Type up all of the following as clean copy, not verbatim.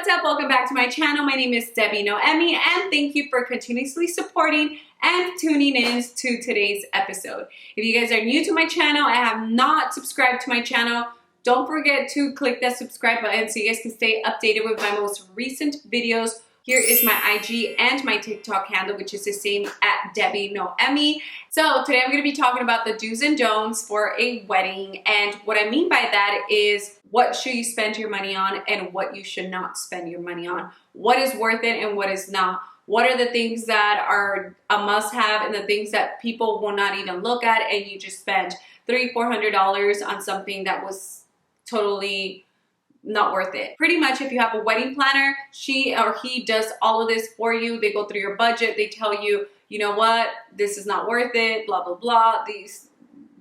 What's up? Welcome back to my channel. My name is Debbie Nohemy, and thank you for continuously supporting and tuning in to today's episode. If you guys are new to my channel and have not subscribed to my channel, don't forget to click that subscribe button so you guys can stay updated with my most recent videos. Here is my IG and my TikTok handle, which is the same at Debbie Nohemy. So today I'm going to be talking about the do's and don'ts for a wedding. And what I mean by that is what should you spend your money on and what you should not spend your money on. What is worth it and what is not. What are the things that are a must-have and the things that people will not even look at, and you just spent $300–400 on something that was totally not worth it. Pretty much, if you have a wedding planner, she or he does all of this for you. They go through your budget. They tell you, you know what, this is not worth it, blah, blah, blah. These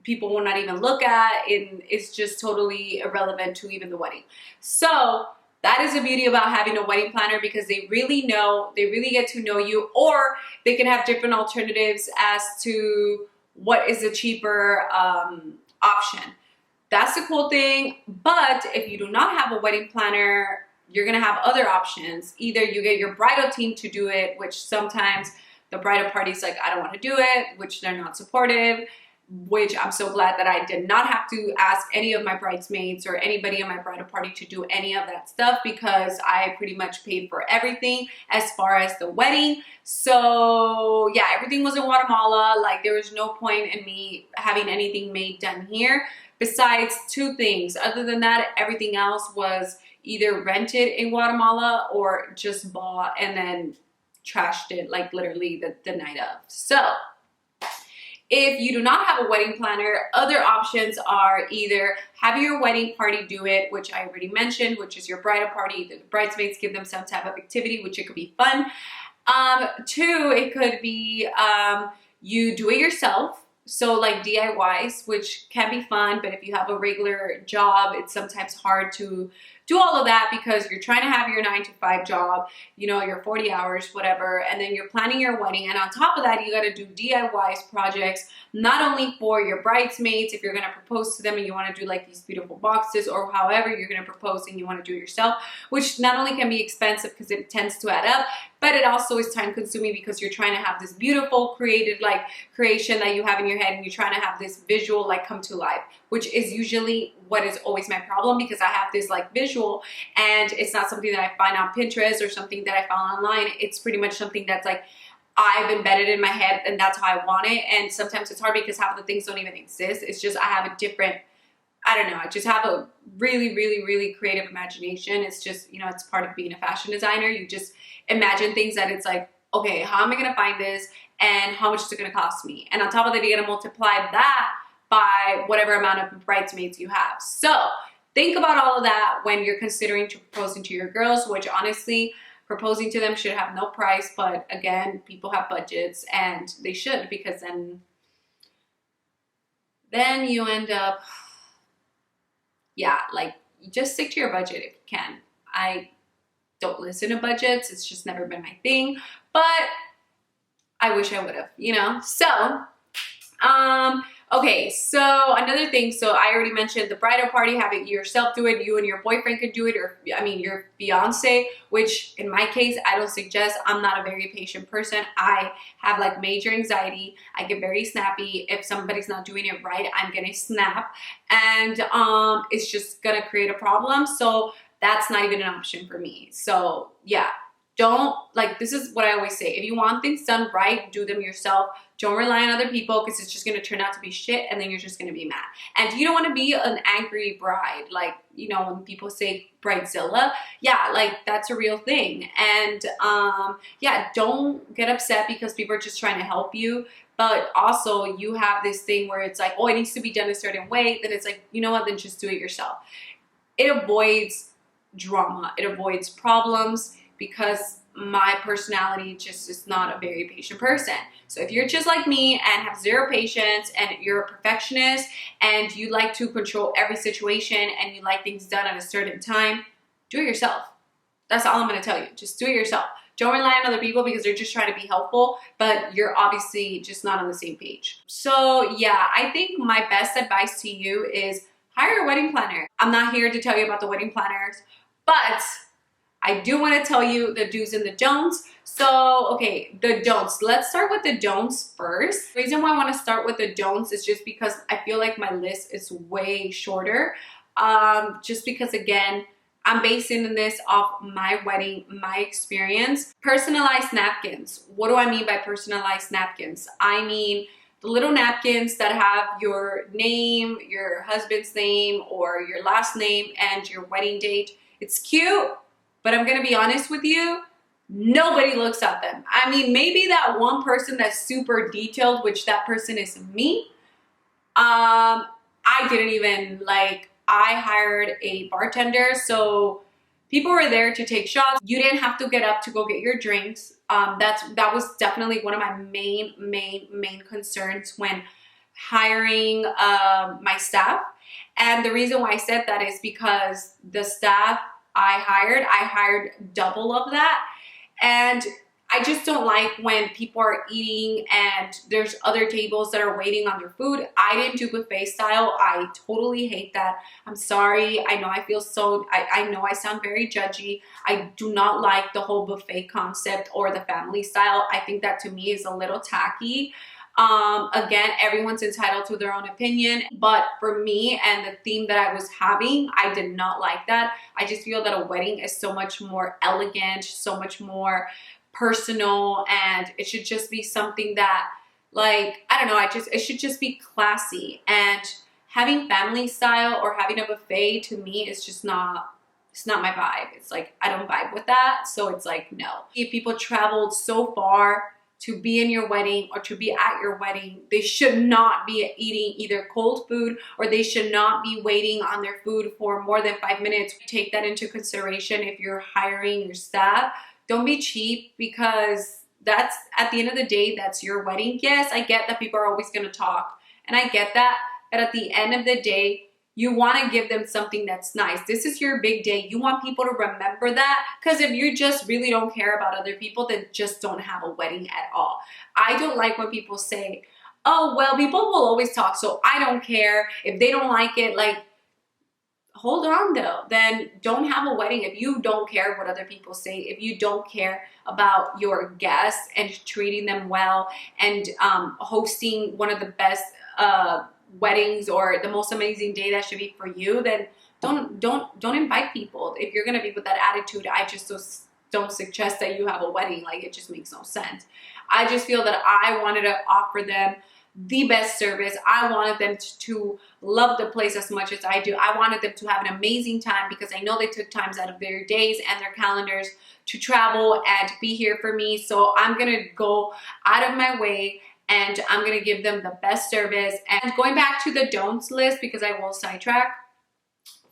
people will not even look at, and it's just totally irrelevant to even the wedding. So that is the beauty about having a wedding planner, because they really know, they really get to know you, or they can have different alternatives as to what is a cheaper option. That's the cool thing. But if you do not have a wedding planner, you're gonna have other options. Either you get your bridal team to do it, which sometimes the bridal party's like, I don't want to do it, which they're not supportive, which I'm so glad that I did not have to ask any of my bridesmaids or anybody in my bridal party to do any of that stuff, because I pretty much paid for everything as far as the wedding. So yeah, everything was in Guatemala. Like, there was no point in me having anything made done here. Besides two things. Other than that, everything else was either rented in Guatemala or just bought and then trashed it, like literally the night of. So if you do not have a wedding planner, other options are either have your wedding party do it, which I already mentioned, which is your bridal party. The bridesmaids give them some type of activity, which it could be fun. Two, it could be you do it yourself. So like DIYs, which can be fun, but if you have a regular job, it's sometimes hard to do all of that, because you're trying to have your 9-to-5 job, you know, your 40 hours, whatever, and then you're planning your wedding. And on top of that, you got to do DIYs projects, not only for your bridesmaids, if you're going to propose to them and you want to do like these beautiful boxes, or however you're going to propose and you want to do it yourself, which not only can be expensive because it tends to add up, but it also is time consuming, because you're trying to have this beautiful creative like creation that you have in your head, and you're trying to have this visual like come to life, which is usually what is always my problem, because I have this like visual and it's not something that I find on Pinterest or something that I found online. It's pretty much something that's like I've embedded in my head, and that's how I want it. And sometimes it's hard because half of the things don't even exist. It's just I have a different, I don't know, I just have a really, really, really creative imagination. It's just, you know, it's part of being a fashion designer. You just imagine things that it's like, okay, how am I going to find this, and how much is it going to cost me? And on top of that, you're going to multiply that by whatever amount of bridesmaids you have. So think about all of that when you're considering to proposing to your girls, which honestly, proposing to them should have no price. But again, people have budgets, and they should, because then you end up, yeah, like, just stick to your budget if you can. I don't listen to budgets. It's just never been my thing, but I wish I would have, you know? So, okay, so another thing, so I already mentioned the bridal party, have it yourself do it, you and your boyfriend could do it, or I mean your fiance, which in my case, I don't suggest. I'm not a very patient person. I have like major anxiety. I get very snappy. If somebody's not doing it right, I'm gonna snap, and it's just gonna create a problem. So that's not even an option for me. So yeah, don't, like, this is what I always say. If you want things done right, do them yourself. Don't rely on other people, because it's just going to turn out to be shit, and then you're just going to be mad. And you don't want to be an angry bride. Like, you know, when people say bridezilla, yeah, like, that's a real thing. And yeah, don't get upset because people are just trying to help you. But also, you have this thing where it's like, oh, it needs to be done a certain way. Then it's like, you know what, then just do it yourself. It avoids drama. It avoids problems, because my personality just is not a very patient person. So if you're just like me and have zero patience, and you're a perfectionist, and you like to control every situation, and you like things done at a certain time, do it yourself. That's all I'm going to tell you. Just do it yourself. Don't rely on other people, because they're just trying to be helpful, but you're obviously just not on the same page. So yeah, I think my best advice to you is hire a wedding planner. I'm not here to tell you about the wedding planners, but I do want to tell you the do's and the don'ts. So, okay, the don'ts. Let's start with the don'ts first. The reason why I want to start with the don'ts is just because I feel like my list is way shorter. Just because, again, I'm basing this off my wedding, my experience. Personalized napkins. What do I mean by personalized napkins? I mean the little napkins that have your name, your husband's name, or your last name and your wedding date. It's cute, but I'm gonna be honest with you, nobody looks at them. I mean, maybe that one person that's super detailed, which that person is me. I didn't even I hired a bartender, so people were there to take shots. You didn't have to get up to go get your drinks. That was definitely one of my main concerns when hiring my staff. And the reason why I said that is because the staff I hired double of that. And I just don't like when people are eating and there's other tables that are waiting on their food. I didn't do buffet style. I totally hate that. I'm sorry. I know I feel I know I sound very judgy. I do not like the whole buffet concept or the family style. I think that to me is a little tacky. Again, everyone's entitled to their own opinion, but for me and the theme that I was having, I did not like that. I just feel that a wedding is so much more elegant, so much more personal, and it should just be something that, I don't know, it should just be classy. And having family style or having a buffet to me is just not, it's not my vibe. It's I don't vibe with that. So it's no. If people traveled so far to be in your wedding or to be at your wedding, they should not be eating either cold food or they should not be waiting on their food for more than 5 minutes. Take that into consideration if you're hiring your staff. Don't be cheap, because that's, at the end of the day, that's your wedding. Yes, I get that people are always going to talk, and I get that. But at the end of the day, you want to give them something that's nice. This is your big day. You want people to remember that, because if you just really don't care about other people, then just don't have a wedding at all. I don't like when people say, oh, well, people will always talk, so I don't care. If they don't like it, hold on though, then don't have a wedding if you don't care what other people say, if you don't care about your guests and treating them well and hosting one of the best weddings or the most amazing day that should be for you, then don't invite people. If you're gonna be with that attitude, I just don't suggest that you have a wedding. It just makes no sense. I just feel that I wanted to offer them the best service. I wanted them to love the place as much as I do. I wanted them to have an amazing time, because I know they took times out of their days and their calendars to travel and be here for me. So I'm gonna go out of my way and I'm gonna give them the best service. And going back to the don'ts list, because I will sidetrack,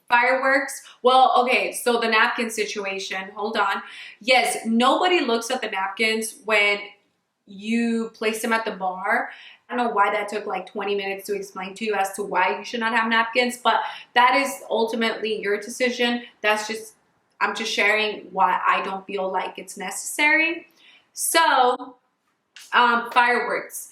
fireworks. Well, okay, so the napkin situation, hold on. Yes, nobody looks at the napkins when you place them at the bar. I don't know why that took 20 minutes to explain to you as to why you should not have napkins, but that is ultimately your decision. I'm just sharing why I don't feel like it's necessary. So, fireworks.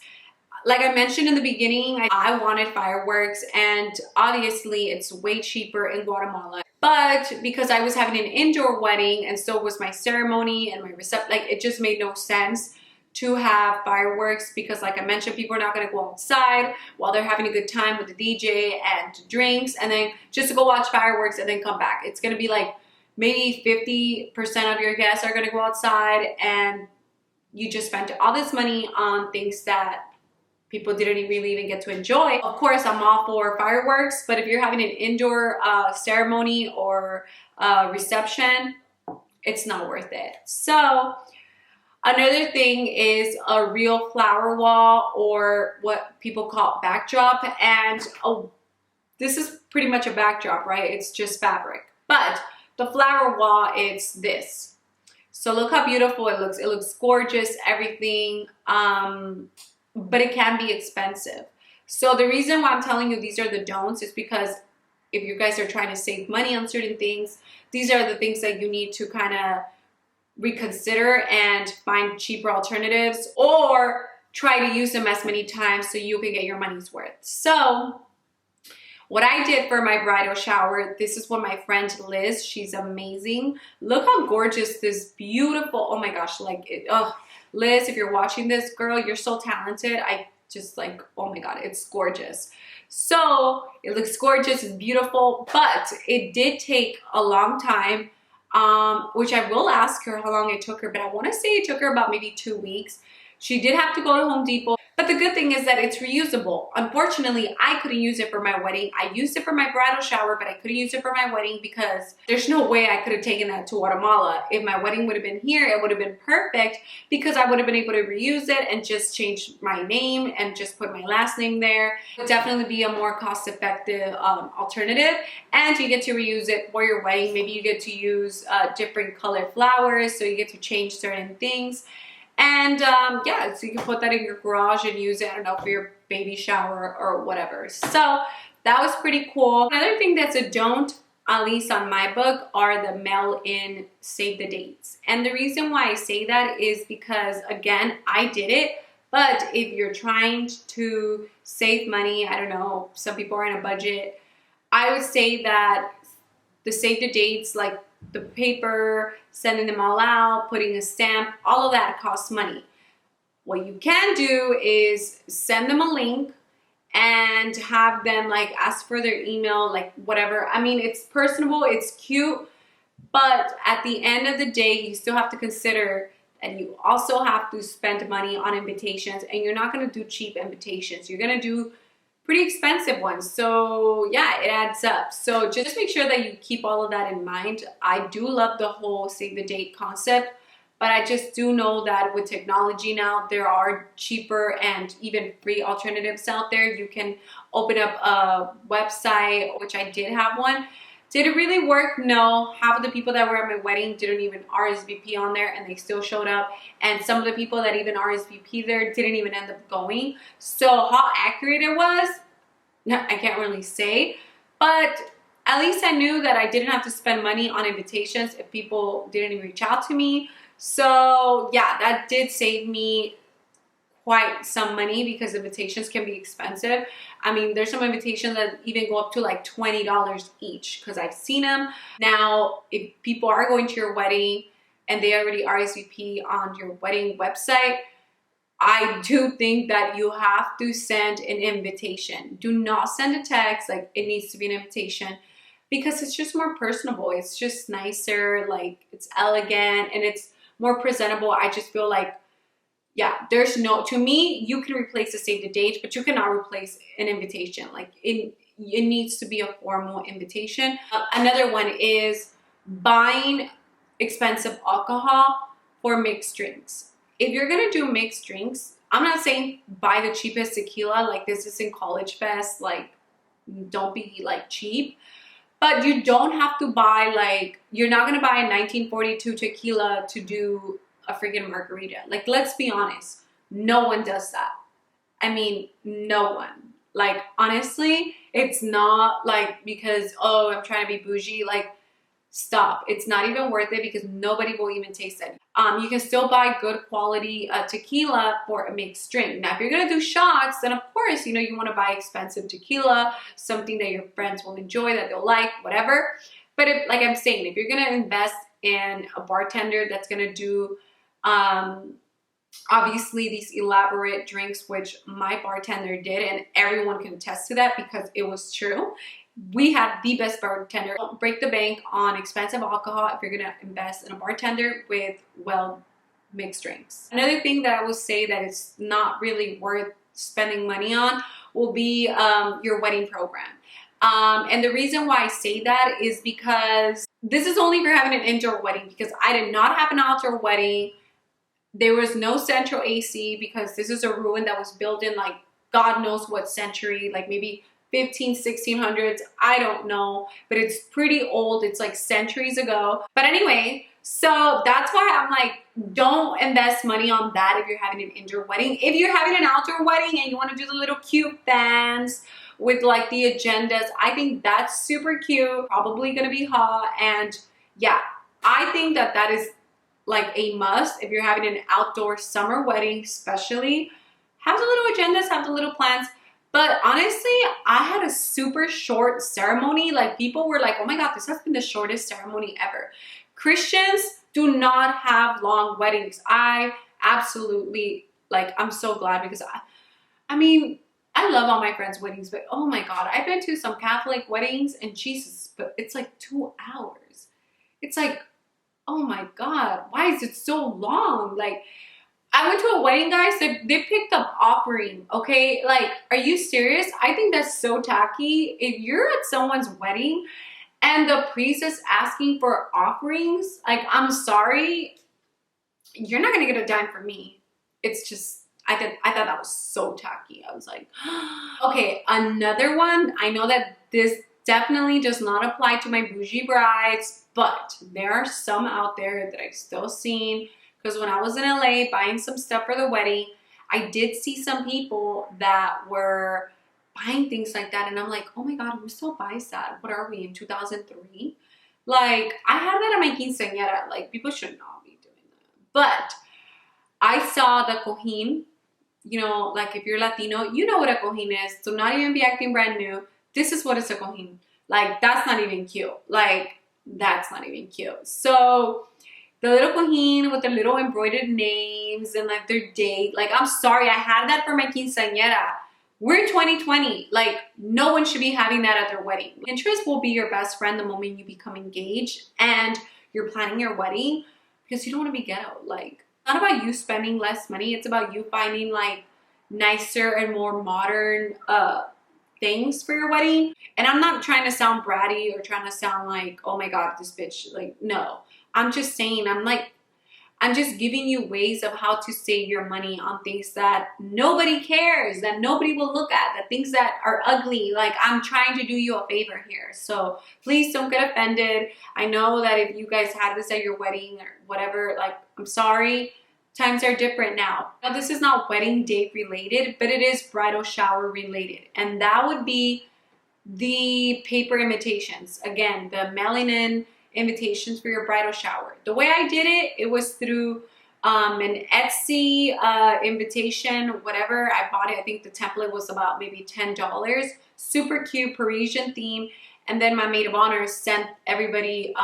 Like I mentioned in the beginning, I wanted fireworks, and obviously it's way cheaper in Guatemala. But because I was having an indoor wedding and so was my ceremony and my reception, it just made no sense to have fireworks, because like I mentioned, people are not going to go outside while they're having a good time with the DJ and drinks, and then just to go watch fireworks and then come back. It's going to be maybe 50% of your guests are going to go outside, and you just spent all this money on things that people didn't really even get to enjoy. Of course, I'm all for fireworks, but if you're having an indoor ceremony or reception, it's not worth it. So another thing is a real flower wall, or what people call backdrop. And this is pretty much a backdrop, right? It's just fabric. But the flower wall, it's this. So look how beautiful it looks. It looks gorgeous, everything. But it can be expensive. So the reason why I'm telling you these are the don'ts is because if you guys are trying to save money on certain things, these are the things that you need to kind of reconsider and find cheaper alternatives, or try to use them as many times so you can get your money's worth. So what I did for my bridal shower, this is what my friend Liz, she's amazing. Look how gorgeous this beautiful, oh my gosh, like, Liz, if you're watching this, girl, you're so talented. I just like, oh my God, it's gorgeous. So it looks gorgeous, it's beautiful, but it did take a long time, which I will ask her how long it took her, but I want to say it took her about maybe 2 weeks. She did have to go to Home Depot, but the good thing is that it's reusable. Unfortunately, I couldn't use it for my wedding. I used it for my bridal shower, but I couldn't use it for my wedding because there's no way I could have taken that to Guatemala. If my wedding would have been here, it would have been perfect because I would have been able to reuse it and just change my name and just put my last name there. It would definitely be a more cost-effective alternative, and you get to reuse it for your wedding. Maybe you get to use different colored flowers, so you get to change certain things. And yeah, so you can put that in your garage and use it, I don't know, for your baby shower or whatever. So that was pretty cool. Another thing that's a don't, at least on my book, are the mail-in save the dates. And the reason why I say that is because, again, I did it. But if you're trying to save money, I don't know, some people are in a budget, I would say that the save the dates, like the paper, sending them all out, putting a stamp, all of that costs money. What you can do is send them a link and have them like ask for their email, like whatever. I mean, it's personable, it's cute, but at the end of the day, you still have to consider and you also have to spend money on invitations, and you're not going to do cheap invitations. You're going to do pretty expensive ones. So yeah, it adds up. So just make sure that you keep all of that in mind. I do love the whole save the date concept, but I just do know that with technology now, there are cheaper and even free alternatives out there. You can open up a website, which I did have one. Did it really work? No. Half of the people that were at my wedding didn't even RSVP on there, and they still showed up. And some of the people that even RSVP there didn't even end up going. So how accurate it was, I can't really say. But at least I knew that I didn't have to spend money on invitations if people didn't even reach out to me. So yeah, that did save me quite some money because invitations can be expensive. I mean, there's some invitations that even go up to like $20 each because I've seen them. Now, if people are going to your wedding and they already RSVP on your wedding website, I do think that you have to send an invitation. Do not send a text, like it needs to be an invitation because it's just more personable. It's just nicer, like it's elegant and it's more presentable. I just feel like, yeah, there's no, to me, you can replace a save the date, but you cannot replace an invitation. Like it needs to be a formal invitation. Another one is buying expensive alcohol for mixed drinks. If you're gonna do mixed drinks, I'm not saying buy the cheapest tequila, like this is in College Fest, like don't be like cheap. But you don't have to buy like, you're not gonna buy a 1942 tequila to do a freaking margarita. Like, let's be honest, no one does that. I mean, no one. Like, honestly, it's not like because, oh, I'm trying to be bougie. Like, stop. It's not even worth it because nobody will even taste it. You can still buy good quality tequila for a mixed drink. Now, if you're gonna do shots, then of course, you know, you wanna buy expensive tequila, something that your friends will enjoy, that they'll like, whatever. But if, like I'm saying, if you're gonna invest in a bartender that's gonna do obviously these elaborate drinks, which my bartender did, and everyone can attest to that because it was true. We had the best bartender. Don't break the bank on expensive alcohol if you're gonna invest in a bartender with well mixed drinks. Another thing that I will say that it's not really worth spending money on will be your wedding program. And the reason why I say that is because this is only if you're having an indoor wedding, because I did not have an outdoor wedding. There was no central AC because this is a ruin that was built in like God knows what century, like maybe 1600s, I don't know, but it's pretty old. It's like centuries ago. But anyway, so that's why I'm like, don't invest money on that if you're having an indoor wedding. If you're having an outdoor wedding and you want to do the little cute fans with like the agendas, I think that's super cute, probably gonna be hot. And yeah, I think that that is like a must if you're having an outdoor summer wedding, especially. Have the little agendas, have the little plans. But honestly, I had a super short ceremony. Like, people were like, oh my God, this has been the shortest ceremony ever. Christians do not have long weddings. I absolutely, like, I'm so glad, because I mean, I love all my friends' weddings, but oh my God, I've been to some Catholic weddings and Jesus, but it's like 2 hours. It's like, oh my God, why is it so long? Like, I went to a wedding, guys, they picked up offering, okay? Like, are you serious? I think that's so tacky. If you're at someone's wedding and the priest is asking for offerings, like, I'm sorry, you're not gonna get a dime from me. It's just, I thought that was so tacky. I was like, okay, another one. I know that this definitely does not apply to my bougie brides, but there are some out there that I've still seen, because when I was in LA buying some stuff for the wedding, I did see some people that were buying things like that, and I'm like, oh my God, who still buys that? What are we, in 2003? Like, I had that at my quinceañera. Like, people should not be doing that. But I saw the cojín. You know, like, if you're Latino, you know what a cojín is. So not even be acting brand new. This is what is a cojín. Like, that's not even cute. Like, that's not even cute. So the little cojín with the little embroidered names and like their date. Like, I'm sorry, I had that for my quinceañera. We're in 2020. Like, no one should be having that at their wedding. Pinterest will be your best friend the moment you become engaged and you're planning your wedding, because you don't want to be ghetto. Like, it's not about you spending less money. It's about you finding like nicer and more modern things for your wedding. And I'm not trying to sound bratty or trying to sound like, oh my God, this bitch. Like, no. I'm just saying, I'm just giving you ways of how to save your money on things that nobody cares, that nobody will look at, the things that are ugly. Like, I'm trying to do you a favor here. So please don't get offended. I know that if you guys had this at your wedding or whatever, like, I'm sorry. Times are different now. Now, this is not wedding date related, but it is bridal shower related. And that would be the paper invitations. Again, the mailing in invitations for your bridal shower. The way I did it, it was through an Etsy invitation, whatever. I bought it. I think the template was about maybe $10. Super cute Parisian theme. And then my maid of honor sent everybody,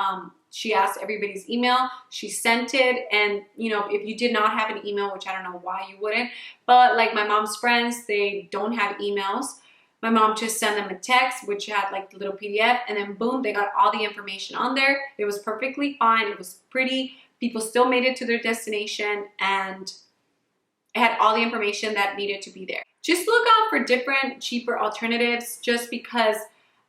she asked everybody's email. She sent it. And, you know, if you did not have an email, which I don't know why you wouldn't, but like my mom's friends, they don't have emails. My mom just sent them a text, which had like the little PDF, and then boom, they got all the information on there. It was perfectly fine. It was pretty. People still made it to their destination, and it had all the information that needed to be there. Just look out for different, cheaper alternatives, just because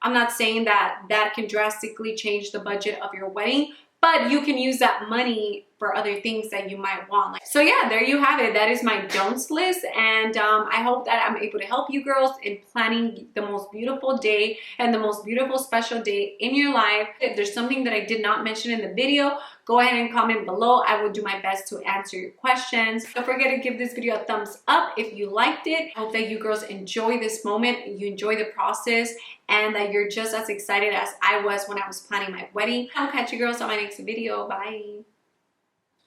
I'm not saying that that can drastically change the budget of your wedding, but you can use that money for other things that you might want. So yeah, there you have it. That is my don'ts list. And I hope that I'm able to help you girls in planning the most beautiful day and the most beautiful special day in your life. If there's something that I did not mention in the video, go ahead and comment below. I will do my best to answer your questions. Don't forget to give this video a thumbs up if you liked it. I hope that you girls enjoy this moment, you enjoy the process, and that you're just as excited as I was when I was planning my wedding. I'll catch you girls on my next video. Bye.